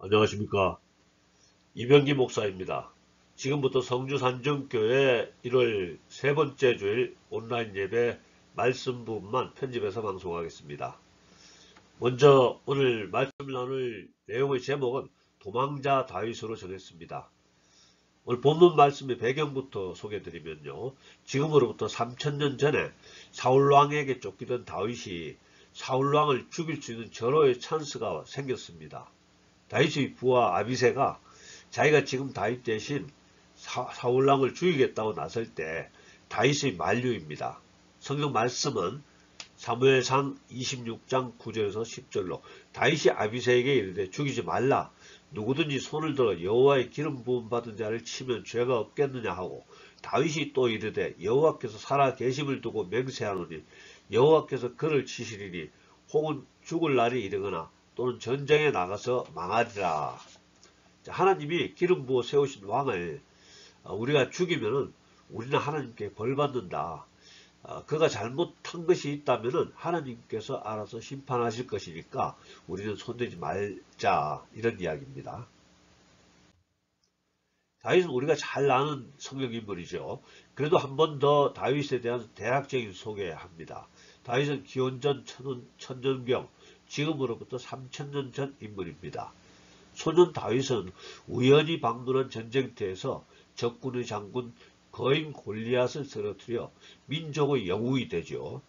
안녕하십니까. 이병기 목사입니다. 지금부터 성주산정교회 1월 세 번째 주일 온라인 예배 말씀 부분만 편집해서 방송하겠습니다. 먼저 오늘 말씀 나눌 내용의 제목은 도망자 다윗으로 정했습니다. 오늘 본문 말씀의 배경부터 소개해드리면요. 지금으로부터 3000년 전에 사울왕에게 쫓기던 다윗이 사울왕을 죽일 수 있는 절호의 찬스가 생겼습니다. 다윗의 부하 아비새가 자기가 지금 다윗 대신 사울왕을 죽이겠다고 나설 때 다윗의 만류입니다. 성경 말씀은 사무엘상 26장 9절에서 10절로 다윗이 아비새에게 이르되 죽이지 말라. 누구든지 손을 들어 여호와의 기름 부음 받은 자를 치면 죄가 없겠느냐 하고, 다윗이 또 이르되 여호와께서 살아 계심을 두고 맹세하노니 여호와께서 그를 치시리니 혹은 죽을 날이 이르거나 또는 전쟁에 나가서 망하리라. 하나님이 기름 부어 세우신 왕을 우리가 죽이면은 우리는 하나님께 벌 받는다. 그가 잘못한 것이 있다면은 하나님께서 알아서 심판하실 것이니까 우리는 손대지 말자, 이런 이야기입니다. 다윗은 우리가 잘 아는 성경인물이죠. 그래도 한 번 더 다윗에 대한 대략적인 소개합니다. 다윗은 기원전 천년경, 지금으로부터 3000년 전 인물입니다. 소년 다윗은 우연히 방문한 전쟁터에서 적군의 장군 거인 골리앗을 쓰러뜨려 민족의 영웅이 되죠.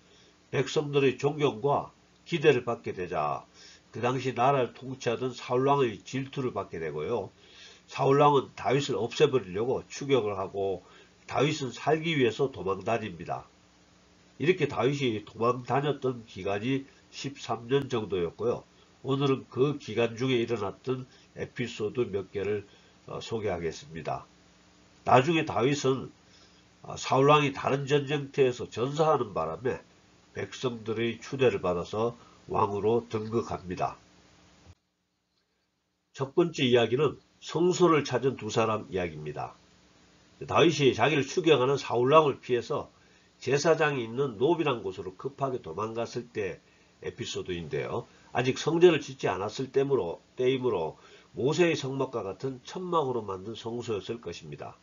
백성들의 존경과 기대를 받게 되자 그 당시 나라를 통치하던 사울왕의 질투를 받게 되고요. 사울왕은 다윗을 없애버리려고 추격을 하고 다윗은 살기 위해서 도망다닙니다. 이렇게 다윗이 도망다녔던 기간이 13년 정도였고요. 오늘은 그 기간 중에 일어났던 에피소드 몇 개를 소개하겠습니다. 나중에 다윗은 사울왕이 다른 전쟁터에서 전사하는 바람에 백성들의 추대를 받아서 왕으로 등극합니다. 첫 번째 이야기는 성소를 찾은 두 사람 이야기입니다. 다윗이 자기를 추격하는 사울왕을 피해서 제사장이 있는 노비란 곳으로 급하게 도망갔을 때 에피소드인데요. 아직 성전을 짓지 않았을 때이므로 모세의 성막과 같은 천막으로 만든 성소였을 것입니다.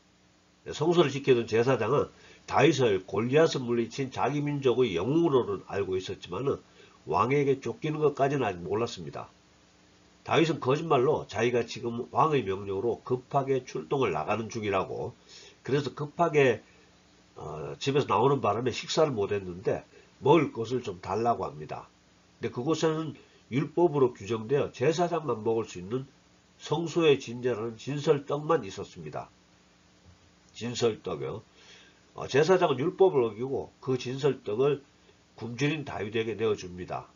성소를 지키던 제사장은 다윗을 골리앗을 물리친 자기 민족의 영웅으로는 알고 있었지만 왕에게 쫓기는 것까지는 아직 몰랐습니다. 다윗은 거짓말로 자기가 지금 왕의 명령으로 급하게 출동을 나가는 중이라고, 그래서 급하게 집에서 나오는 바람에 식사를 못했는데 먹을 것을 좀 달라고 합니다. 근데 그곳에는 율법으로 규정되어 제사장만 먹을 수 있는 성소의 진제라는 진설떡만 있었습니다. 진설떡이요. 제사장은 율법을 어기고 그 진설떡을 굶주린 다윗에게 내어줍니다.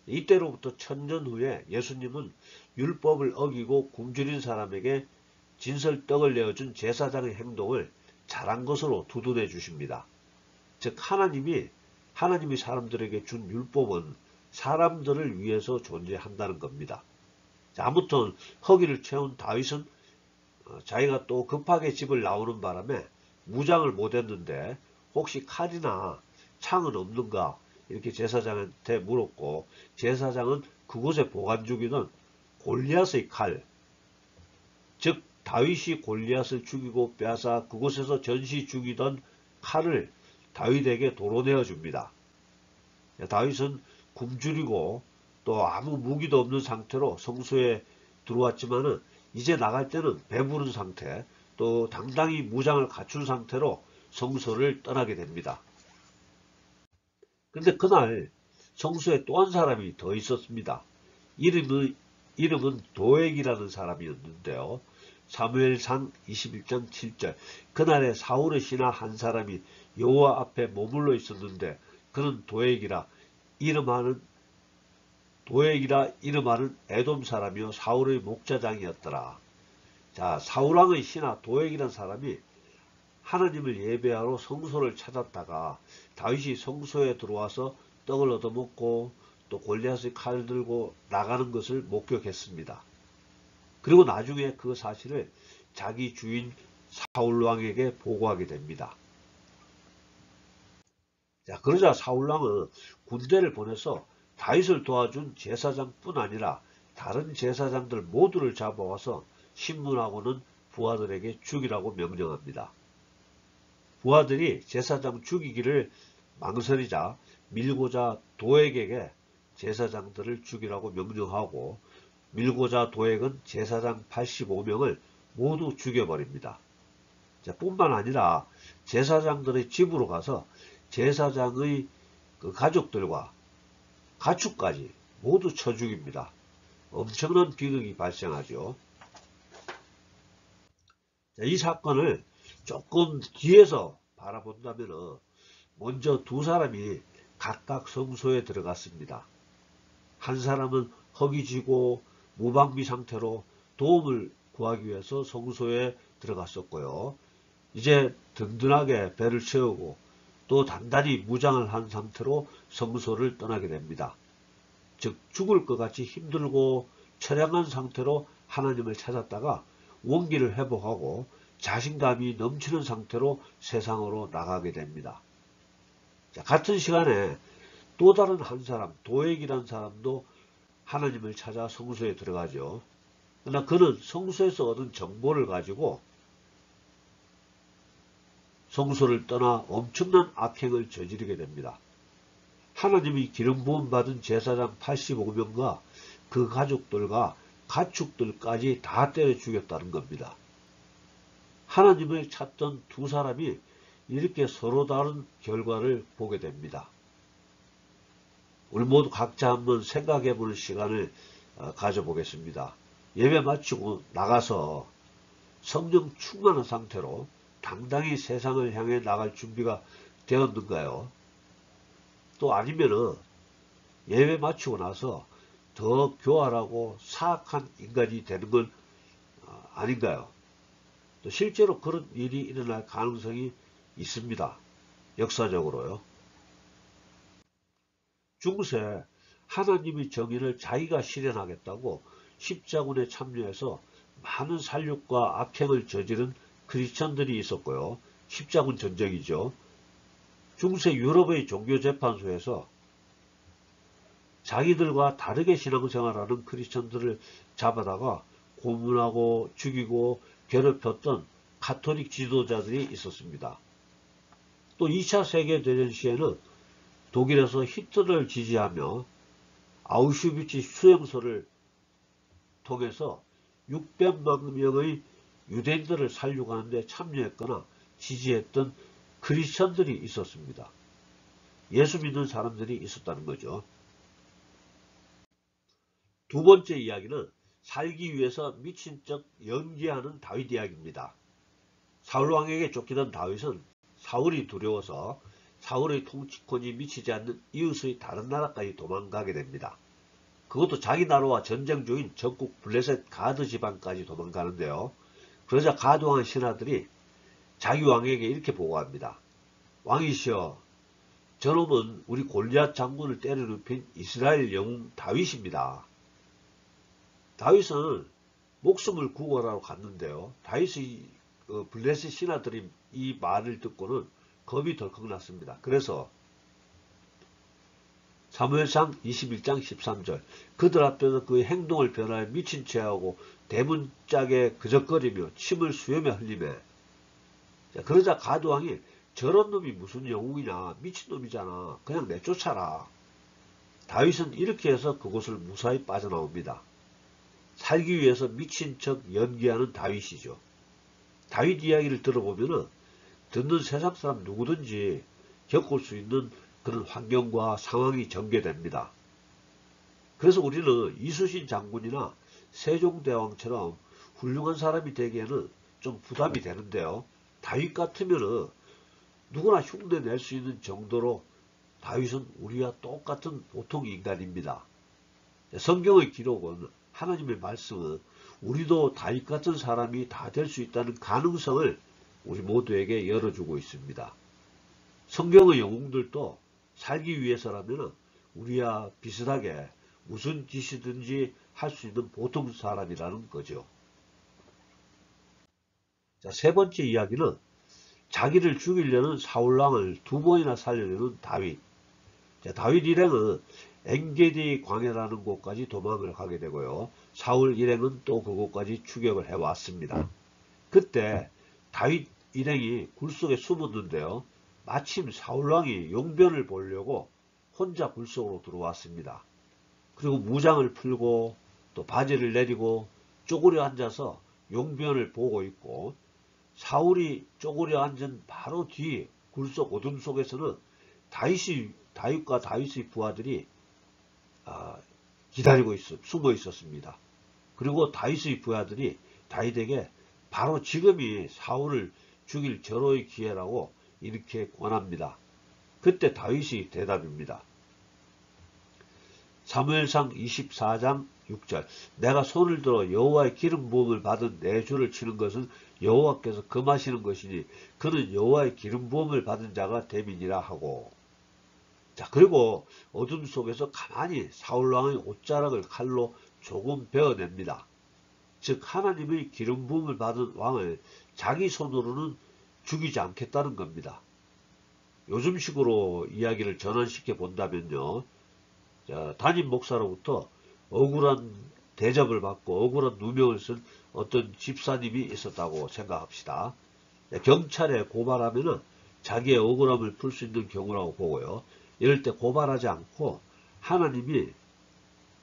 이때로부터 1000년 후에 예수님은 율법을 어기고 굶주린 사람에게 진설떡을 내어준 제사장의 행동을 잘한 것으로 두둔해 주십니다. 즉 하나님이 사람들에게 준 율법은 사람들을 위해서 존재한다는 겁니다. 자, 아무튼 허기를 채운 다윗은 자기가 또 급하게 집을 나오는 바람에 무장을 못했는데 혹시 칼이나 창은 없는가 이렇게 제사장한테 물었고, 제사장은 그곳에 보관 중이던 골리앗의 칼, 즉 다윗이 골리앗을 죽이고 빼앗아 그곳에서 전시 죽이던 칼을 다윗에게 도로 내어줍니다. 다윗은 굶주리고 또 아무 무기도 없는 상태로 성소에 들어왔지만은 이제 나갈 때는 배부른 상태, 또 당당히 무장을 갖춘 상태로 성소를 떠나게 됩니다. 그런데 그날 성소에 또 한 사람이 더 있었습니다. 이름은 도액이라는 사람이었는데요. 사무엘상 21장 7절, 그날에 사울의 신하 한 사람이 여호와 앞에 머물러 있었는데 그는 도액이라 이름하는 에돔 사람이요 사울의 목자장이었더라. 자, 사울왕의 신하 도액이라는 사람이 하나님을 예배하러 성소를 찾았다가 다윗이 성소에 들어와서 떡을 얻어먹고 또 골리앗의 칼을 들고 나가는 것을 목격했습니다. 그리고 나중에 그 사실을 자기 주인 사울왕에게 보고하게 됩니다. 자, 그러자 사울왕은 군대를 보내서 다윗을 도와준 제사장뿐 아니라 다른 제사장들 모두를 잡아와서 신문하고는 부하들에게 죽이라고 명령합니다. 부하들이 제사장 죽이기를 망설이자 밀고자 도액에게 제사장들을 죽이라고 명령하고 밀고자 도액은 제사장 85명을 모두 죽여버립니다. 뿐만 아니라 제사장들의 집으로 가서 제사장의 그 가족들과 가축까지 모두 쳐 죽입니다. 엄청난 비극이 발생하죠. 이 사건을 조금 뒤에서 바라본다면 먼저 두 사람이 각각 성소에 들어갔습니다. 한 사람은 허기 지고 무방비 상태로 도움을 구하기 위해서 성소에 들어갔었고요. 이제 든든하게 배를 채우고 또 단단히 무장을 한 상태로 성소를 떠나게 됩니다. 즉 죽을 것 같이 힘들고 처량한 상태로 하나님을 찾았다가 원기를 회복하고 자신감이 넘치는 상태로 세상으로 나가게 됩니다. 같은 시간에 또 다른 한 사람, 도액이라는 사람도 하나님을 찾아 성소에 들어가죠. 그러나 그는 성소에서 얻은 정보를 가지고 성소를 떠나 엄청난 악행을 저지르게 됩니다. 하나님이 기름 부음 받은 제사장 85명과 그 가족들과 가축들까지 다 때려 죽였다는 겁니다. 하나님을 찾던 두 사람이 이렇게 서로 다른 결과를 보게 됩니다. 우리 모두 각자 한번 생각해 보는 시간을 가져보겠습니다. 예배 마치고 나가서 성령 충만한 상태로 당당히 세상을 향해 나갈 준비가 되었는가요? 또 아니면은 예배 마치고 나서 더 교활하고 사악한 인간이 되는 건 아닌가요? 또 실제로 그런 일이 일어날 가능성이 있습니다. 역사적으로요. 중세 하나님의 정의를 자기가 실현하겠다고 십자군에 참여해서 많은 살육과 악행을 저지른 크리스천들이 있었고요. 십자군 전쟁이죠. 중세 유럽의 종교재판소에서 자기들과 다르게 신앙생활하는 크리스천들을 잡아다가 고문하고 죽이고 괴롭혔던 가톨릭 지도자들이 있었습니다. 또 2차 세계대전 시에는 독일에서 히틀러를 지지하며 아우슈비츠 수용소를 통해서 600만 명의 유대인들을 살육하는 데 참여했거나 지지했던 크리스천들이 있었습니다. 예수 믿는 사람들이 있었다는 거죠. 두 번째 이야기는 살기 위해서 미친 척 연기하는 다윗 이야기입니다. 사울왕에게 쫓기던 다윗은 사울이 두려워서 사울의 통치권이 미치지 않는 이웃의 다른 나라까지 도망가게 됩니다. 그것도 자기 나라와 전쟁 중인 적국 블레셋 가드 지방까지 도망가는데요. 그러자 가도한 신하들이 자기 왕에게 이렇게 보고합니다. 왕이시여, 저놈은 우리 골리앗 장군을 때려눕힌 이스라엘 영웅 다윗입니다. 다윗은 목숨을 구걸하러 갔는데요. 다윗의 블레셋 신하들이 이 말을 듣고는 겁이 덜컥 났습니다. 그래서 사무엘상 21장 13절 그들 앞에서 그의 행동을 변하여 미친 채하고 대문짝에 그적거리며 침을 수염에 흘리매. 그러자 가드왕이 저런 놈이 무슨 영웅이냐, 미친놈이잖아, 그냥 내쫓아라. 다윗은 이렇게 해서 그곳을 무사히 빠져나옵니다. 살기 위해서 미친 척 연기하는 다윗이죠. 다윗 이야기를 들어보면 듣는 세상 사람 누구든지 겪을 수 있는 그런 환경과 상황이 전개됩니다. 그래서 우리는 이순신 장군이나 세종대왕처럼 훌륭한 사람이 되기에는 좀 부담이 되는데요. 다윗 같으면 누구나 흉내 낼 수 있는 정도로 다윗은 우리와 똑같은 보통 인간입니다. 성경의 기록은, 하나님의 말씀은 우리도 다윗 같은 사람이 다 될 수 있다는 가능성을 우리 모두에게 열어주고 있습니다. 성경의 영웅들도 살기 위해서라면 우리와 비슷하게 무슨 짓이든지 할 수 있는 보통 사람이라는 거죠. 자, 세 번째 이야기는 자기를 죽이려는 사울왕을 두 번이나 살려주는 다윗. 자, 다윗 일행은 엔게디 광야라는 곳까지 도망을 가게 되고요. 사울 일행은 또 그곳까지 추격을 해왔습니다. 그때 다윗 일행이 굴속에 숨었는데요. 마침 사울왕이 용변을 보려고 혼자 굴속으로 들어왔습니다. 그리고 무장을 풀고 또 바지를 내리고 쪼그려 앉아서 용변을 보고 있고, 사울이 쪼그려 앉은 바로 뒤 굴속 어둠 속에서는 다윗과 다윗의 부하들이 기다리고 숨어 있었습니다. 그리고 다윗의 부하들이 다윗에게 바로 지금이 사울을 죽일 절호의 기회라고 이렇게 권합니다. 그때 다윗이 대답입니다. 사무엘상 24장 6절, 내가 손을 들어 여호와의 기름 부음을 받은 내 주를 치는 것은 여호와께서 금하시는 것이니 그는 여호와의 기름 부음을 받은 자가 됨이니라 하고, 자, 그리고 어둠 속에서 가만히 사울왕의 옷자락을 칼로 조금 베어냅니다. 즉 하나님의 기름 부음을 받은 왕을 자기 손으로는 죽이지 않겠다는 겁니다. 요즘식으로 이야기를 전환시켜 본다면요, 담임 목사로부터 억울한 대접을 받고 억울한 누명을 쓴 어떤 집사님이 있었다고 생각합시다. 경찰에 고발하면 자기의 억울함을 풀 수 있는 경우라고 보고요. 이럴 때 고발하지 않고 하나님이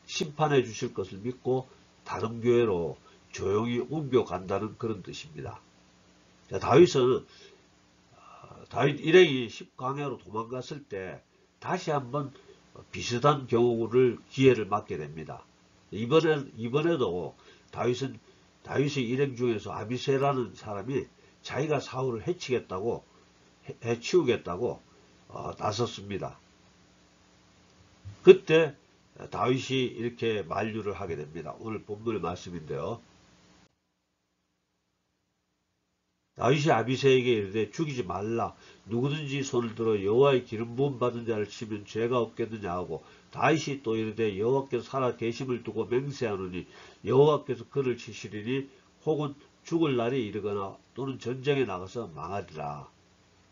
심판해 주실 것을 믿고 다른 교회로 조용히 옮겨간다는 그런 뜻입니다. 다윗은 다윗 일행이 10광야로 도망갔을 때 다시 한번 비슷한 경우를 기회를 맞게 됩니다. 이번에도 다윗의 일행 중에서 아비새라는 사람이 자기가 사울을 해치우겠다고 나섰습니다. 그때 다윗이 이렇게 만류를 하게 됩니다. 오늘 본문의 말씀인데요. 다윗이 아비새에게 이르되 죽이지 말라. 누구든지 손을 들어 여호와의 기름 부음 받은 자를 치면 죄가 없겠느냐 하고, 다윗이 또 이르되 여호와께서 살아 계심을 두고 맹세하노니 여호와께서 그를 치시리니 혹은 죽을 날이 이르거나 또는 전쟁에 나가서 망하리라.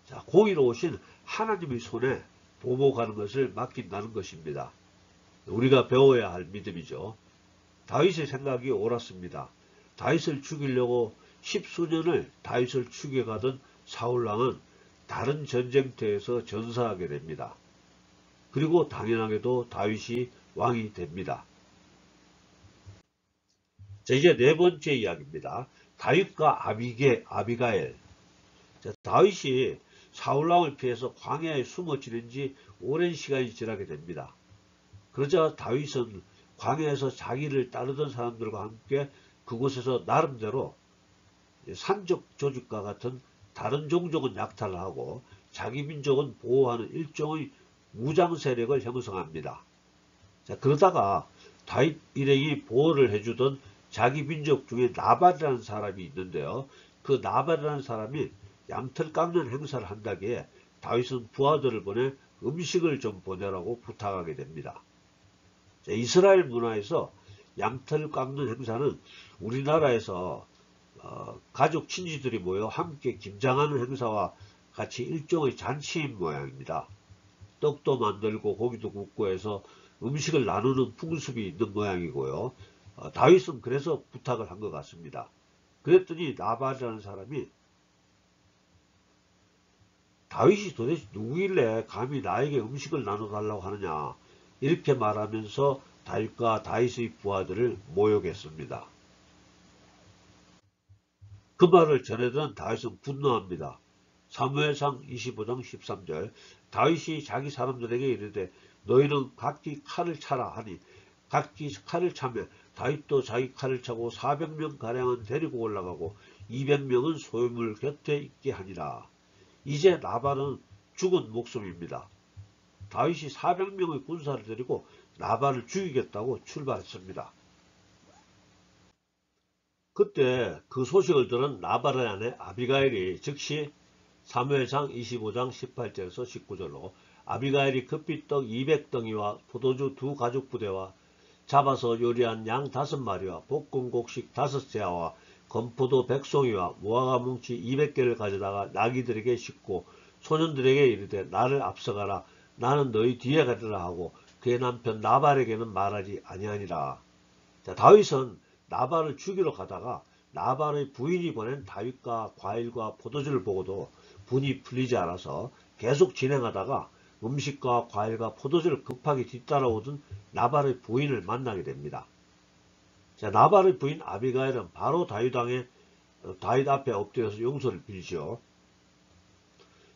자, 공의로우신 하나님의 손에 보복하는 것을 맡긴다는 것입니다. 우리가 배워야 할 믿음이죠. 다윗의 생각이 옳았습니다. 다윗을 죽이려고 10수년을 다윗을 죽여가던 사울왕은 다른 전쟁터에서 전사하게 됩니다. 그리고 당연하게도 다윗이 왕이 됩니다. 자, 이제 네 번째 이야기입니다. 다윗과 아비가엘. 자, 다윗이 사울왕을 피해서 광야에 숨어 지낸 지 오랜 시간이 지나게 됩니다. 그러자 다윗은 광야에서 자기를 따르던 사람들과 함께 그곳에서 나름대로 산적 조직과 같은 다른 종족은 약탈을 하고 자기 민족은 보호하는 일종의 무장 세력을 형성합니다. 자, 그러다가 다윗 일행이 보호를 해주던 자기 민족 중에 나발이라는 사람이 있는데요. 그 나발이라는 사람이 양털 깎는 행사를 한다기에 다윗은 부하들을 보내 음식을 좀 보내라고 부탁하게 됩니다. 자, 이스라엘 문화에서 양털 깎는 행사는 우리나라에서 가족 친지들이 모여 함께 김장하는 행사와 같이 일종의 잔치인 모양입니다. 떡도 만들고 고기도 굽고 해서 음식을 나누는 풍습이 있는 모양이고요. 다윗은 그래서 부탁을 한 것 같습니다. 그랬더니 나발이라는 사람이 다윗이 도대체 누구길래 감히 나에게 음식을 나눠달라고 하느냐, 이렇게 말하면서 다윗과 다윗의 부하들을 모욕했습니다. 그 말을 전해들은 다윗은 분노합니다. 사무엘상 25장 13절, 다윗이 자기 사람들에게 이르되 너희는 각기 칼을 차라 하니 각기 칼을 차며 다윗도 자기 칼을 차고 400명가량은 데리고 올라가고 200명은 소유물 곁에 있게 하니라. 이제 나발은 죽은 목숨입니다. 다윗이 400명의 군사를 데리고 나발을 죽이겠다고 출발했습니다. 그때 그 소식을 들은 나발의 아내 아비가일이 즉시 사무엘상 25장 18절에서 19절로 아비가일이 급히 떡 200덩이와 포도주 2가죽부대와 잡아서 요리한 양 5마리와 볶은 곡식 5세아와 건포도 100송이와 무화과 뭉치 200개를 가져다가 나귀들에게 싣고 소년들에게 이르되 나를 앞서가라, 나는 너희 뒤에 가리라 하고 그의 남편 나발에게는 말하지 아니하니라. 자, 다윗은 나발을 죽이러 가다가 나발의 부인이 보낸 다윗과 과일과 포도주를 보고도 분이 풀리지 않아서 계속 진행하다가 음식과 과일과 포도주를 급하게 뒤따라오던 나발의 부인을 만나게 됩니다. 자, 나발의 부인 아비가일은 바로 다윗 앞에 엎드려서 용서를 빌죠.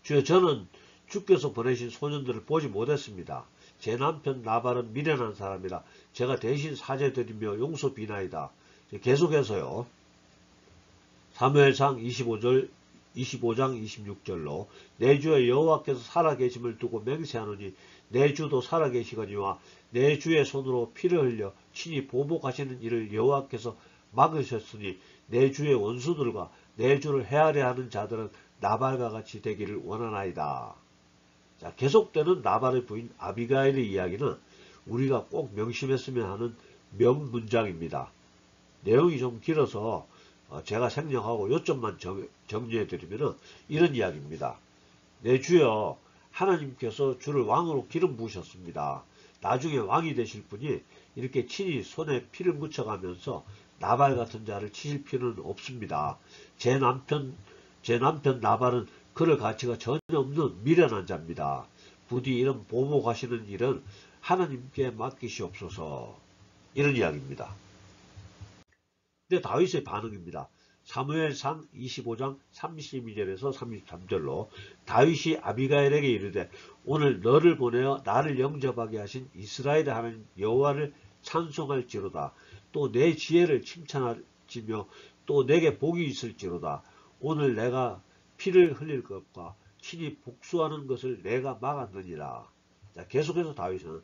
주여, 저는 주께서 보내신 소년들을 보지 못했습니다. 제 남편 나발은 미련한 사람이라 제가 대신 사죄드리며 용서 비나이다. 계속해서요. 사무엘상 25장 26절로 내 주의 여호와께서 살아계심을 두고 맹세하노니 내 주도 살아계시거니와 내 주의 손으로 피를 흘려 친히 보복하시는 일을 여호와께서 막으셨으니 내 주의 원수들과 내 주를 헤아려 하는 자들은 나발과 같이 되기를 원하나이다. 자, 계속되는 나발의 부인 아비가일의 이야기는 우리가 꼭 명심했으면 하는 명문장입니다. 내용이 좀 길어서 제가 생략하고 요점만 정리해드리면 이런 이야기입니다. 내 주여, 하나님께서 주를 왕으로 기름 부으셨습니다. 나중에 왕이 되실 분이 이렇게 친히 손에 피를 묻혀가면서 나발 같은 자를 치실 필요는 없습니다. 제 남편 나발은 그럴 가치가 전혀 없는 미련한 자입니다. 부디 이런 보복하시는 일은 하나님께 맡기시옵소서. 이런 이야기입니다. 근데 다윗의 반응입니다. 사무엘상 25장 32절에서 33절로 다윗이 아비가일에게 이르되 오늘 너를 보내어 나를 영접하게 하신 이스라엘의 하나님 여호와를 찬송할지로다. 또 내 지혜를 칭찬할지며 또 내게 복이 있을지로다. 오늘 내가 피를 흘릴 것과 친히 복수하는 것을 내가 막았느니라. 자, 계속해서 다윗은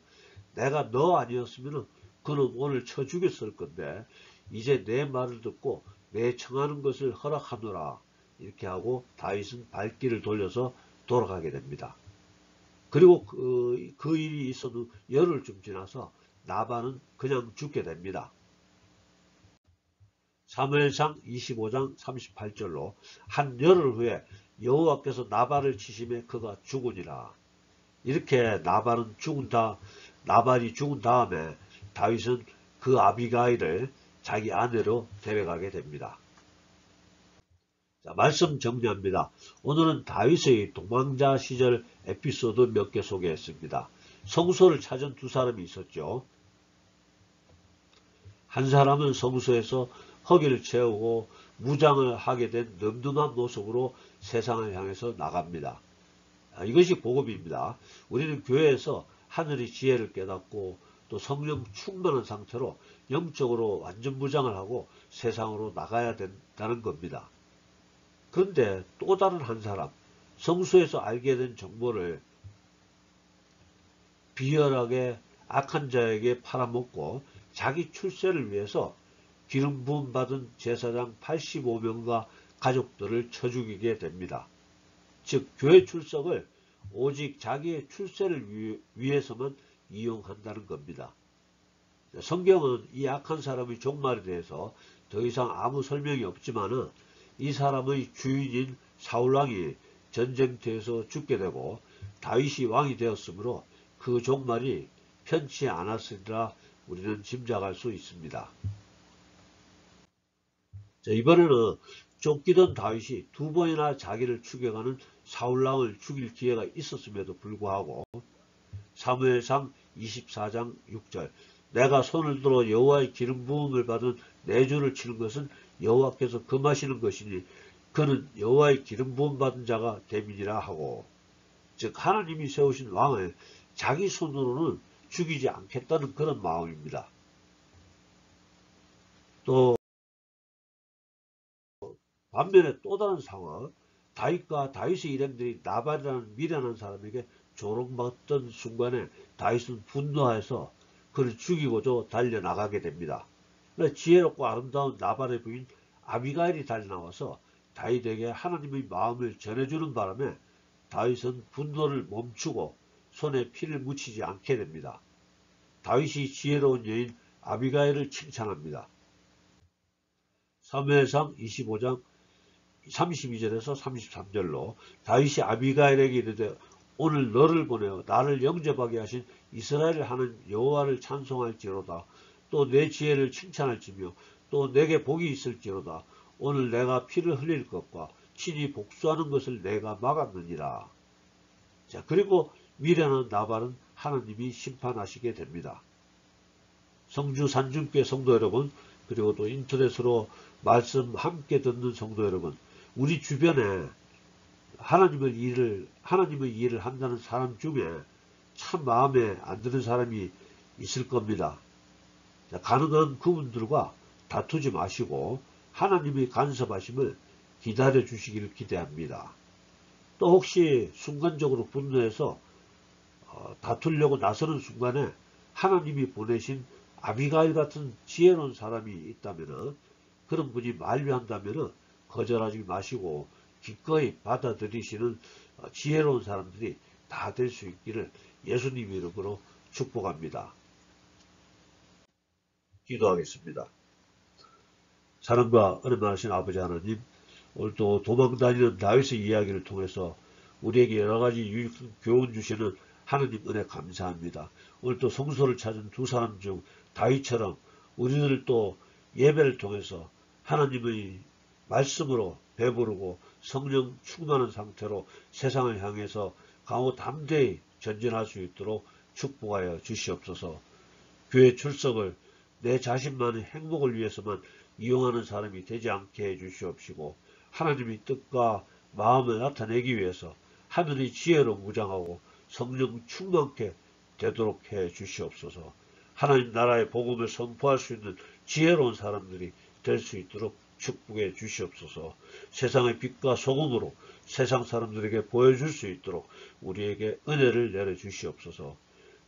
내가 너 아니었으면 그는 오늘 쳐 죽였을 건데 이제 내 말을 듣고 내 청하는 것을 허락하노라. 이렇게 하고 다윗은 발길을 돌려서 돌아가게 됩니다. 그리고 그 일이 있어도 열흘쯤 지나서 나발은 그냥 죽게 됩니다. 사무엘상 25장 38절로 한 열흘 후에 여호와께서 나발을 치심에 그가 죽으니라. 이렇게 나발이 죽은 다음에 다윗은 그 아비가일을 자기 아내로 데려가게 됩니다. 자, 말씀 정리합니다. 오늘은 다윗의 도망자 시절 에피소드 몇 개 소개했습니다. 성소를 찾은 두 사람이 있었죠. 한 사람은 성소에서 허기를 채우고 무장을 하게 된 늠름한 모습으로 세상을 향해서 나갑니다. 이것이 복음입니다. 우리는 교회에서 하늘의 지혜를 깨닫고 또 성령 충만한 상태로 영적으로 완전 무장을 하고 세상으로 나가야 된다는 겁니다. 그런데 또 다른 한 사람, 성소에서 알게 된 정보를 비열하게 악한 자에게 팔아먹고 자기 출세를 위해서 기름 부음 받은 제사장 85명과 가족들을 쳐 죽이게 됩니다. 즉 교회 출석을 오직 자기의 출세를 위해서만 이용한다는 겁니다. 성경은 이 악한 사람의 종말에 대해서 더 이상 아무 설명이 없지만은 이 사람의 주인인 사울왕이 전쟁터에서 죽게 되고 다윗이 왕이 되었으므로 그 종말이 편치 않았으리라 우리는 짐작할 수 있습니다. 자, 이번에는 쫓기던 다윗이 두 번이나 자기를 죽여가는 사울왕을 죽일 기회가 있었음에도 불구하고 사무엘상 24장 6절 내가 손을 들어 여호와의 기름 부음을 받은 내 주를 치는 것은 여호와께서 금하시는 것이니 그는 여호와의 기름 부음 받은 자가 됨이니라 하고, 즉 하나님이 세우신 왕을 자기 손으로는 죽이지 않겠다는 그런 마음입니다. 또 반면에 또 다른 상황, 다윗과 다윗의 일행들이 나발이라는 미련한 사람에게 조롱받던 순간에 다윗은 분노해서 그를 죽이고자 달려나가게 됩니다. 지혜롭고 아름다운 나발의 부인 아비가일이 달려나와서 다윗에게 하나님의 마음을 전해주는 바람에 다윗은 분노를 멈추고 손에 피를 묻히지 않게 됩니다. 다윗이 지혜로운 여인 아비가일을 칭찬합니다. 사무엘상 25장 32절에서 33절로 다윗이 아비가일에게 이르되 오늘 너를 보내어 나를 영접하게 하신 이스라엘 하는 여호와를 찬송할지로다. 또 내 지혜를 칭찬할지며 또 내게 복이 있을지로다. 오늘 내가 피를 흘릴 것과 친히 복수하는 것을 내가 막았느니라. 자, 그리고 미련한 나발은 하나님이 심판하시게 됩니다. 성주 산중교회 성도 여러분, 그리고 또 인터넷으로 말씀 함께 듣는 성도 여러분, 우리 주변에 하나님의 일을 한다는 사람 중에 참 마음에 안 드는 사람이 있을 겁니다. 자, 가능한 그분들과 다투지 마시고 하나님이 간섭하심을 기다려 주시기를 기대합니다. 또 혹시 순간적으로 분노해서 다투려고 나서는 순간에 하나님이 보내신 아비가일 같은 지혜로운 사람이 있다면, 그런 분이 만류한다면 거절하지 마시고 기꺼이 받아들이시는 지혜로운 사람들이 다 될 수 있기를 예수님 이름으로 축복합니다. 기도하겠습니다. 사랑과 은혜 많으신 아버지 하나님, 오늘도 도망다니는 다윗의 이야기를 통해서 우리에게 여러가지 유익한 교훈 주시는 하느님 은혜 감사합니다. 오늘도 성소를 찾은 두 사람 중 다윗처럼 우리들도 예배를 통해서 하나님의 말씀으로 배부르고 성령 충만한 상태로 세상을 향해서 강호 담대히 전진할 수 있도록 축복하여 주시옵소서. 교회 출석을 내 자신만의 행복을 위해서만 이용하는 사람이 되지 않게 해 주시옵시고, 하나님의 뜻과 마음을 나타내기 위해서 하늘의 지혜로 무장하고 성령 충만케 되도록 해 주시옵소서. 하나님 나라의 복음을 선포할 수 있는 지혜로운 사람들이 될 수 있도록 축복해 주시옵소서. 세상의 빛과 소금으로 세상 사람들에게 보여줄 수 있도록 우리에게 은혜를 내려 주시옵소서.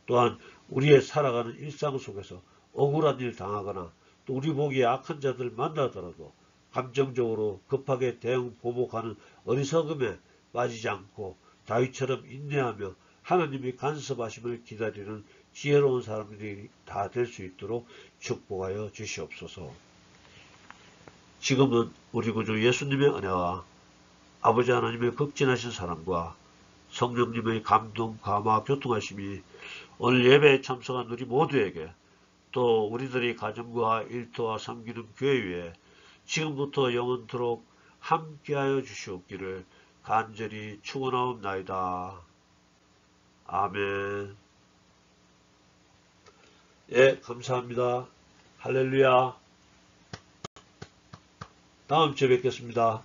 또한 우리의 살아가는 일상 속에서 억울한 일 당하거나 또 우리 보기에 악한 자들을 만나더라도 감정적으로 급하게 대응 보복하는 어리석음에 빠지지 않고 다윗처럼 인내하며 하나님의 간섭하심을 기다리는 지혜로운 사람들이 다 될 수 있도록 축복하여 주시옵소서. 지금은 우리 구주 예수님의 은혜와 아버지 하나님의 극진하신 사랑과 성령님의 감동, 감화, 교통하심이 오늘 예배에 참석한 우리 모두에게, 또 우리들이 가정과 일터와 섬기는 교회 위에 지금부터 영원토록 함께하여 주시옵기를 간절히 축원하옵나이다. 아멘. 예, 감사합니다. 할렐루야. 다음 주에 뵙겠습니다.